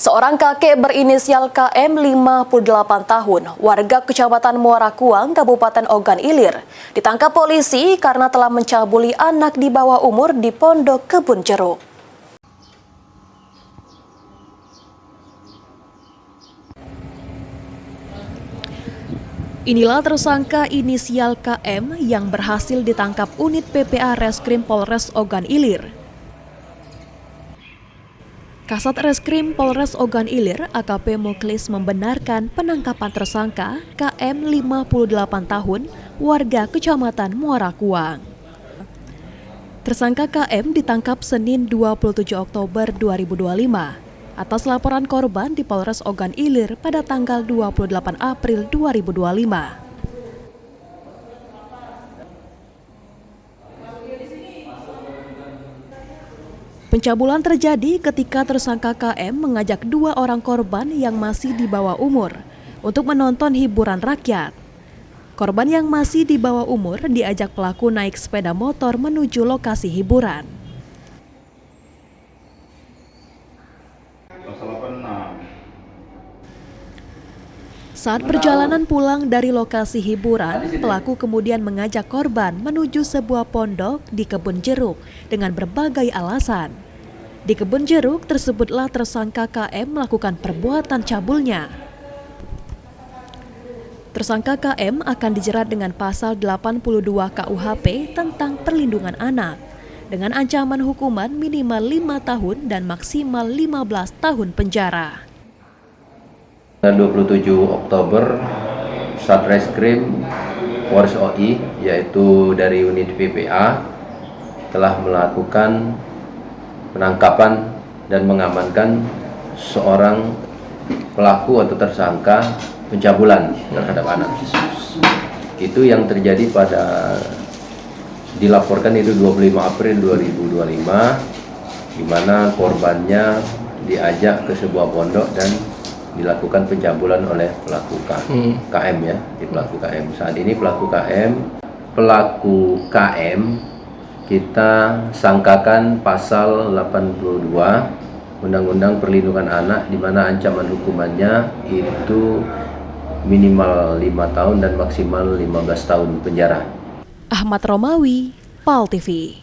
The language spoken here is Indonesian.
Seorang kakek berinisial KM 58 tahun, warga Kecamatan Muara Kuang, Kabupaten Ogan Ilir, ditangkap polisi karena telah mencabuli anak di bawah umur di Pondok Kebun Jeruk. Inilah tersangka inisial KM yang berhasil ditangkap unit PPA Reskrim Polres Ogan Ilir. Kasat Reskrim Polres Ogan Ilir, AKP Muklis membenarkan penangkapan tersangka KM 58 tahun, warga Kecamatan Muara Kuang. Tersangka KM ditangkap Senin 27 Oktober 2025 atas laporan korban di Polres Ogan Ilir pada tanggal 28 April 2025. Pencabulan terjadi ketika tersangka KM mengajak dua orang korban yang masih di bawah umur untuk menonton hiburan rakyat. Korban yang masih di bawah umur diajak pelaku naik sepeda motor menuju lokasi hiburan. Saat perjalanan pulang dari lokasi hiburan, pelaku kemudian mengajak korban menuju sebuah pondok di Kebun Jeruk dengan berbagai alasan. Di Kebun Jeruk tersebutlah tersangka KM melakukan perbuatan cabulnya. Tersangka KM akan dijerat dengan pasal 82 KUHP tentang perlindungan anak dengan ancaman hukuman minimal 5 tahun dan maksimal 15 tahun penjara. 27 Oktober, Satreskrim Polres OI, yaitu dari unit PPA, telah melakukan penangkapan dan mengamankan seorang pelaku atau tersangka pencabulan terhadap anak. Itu yang terjadi dilaporkan itu 25 April 2025, di mana korbannya diajak ke sebuah pondok dan dilakukan pencabulan oleh pelaku KM ya, di pelaku KM. Saat ini pelaku KM kita sangkakan pasal 82 Undang-Undang Perlindungan Anak, di mana ancaman hukumannya itu minimal 5 tahun dan maksimal 15 tahun penjara. Ahmad Romawi, PAL TV.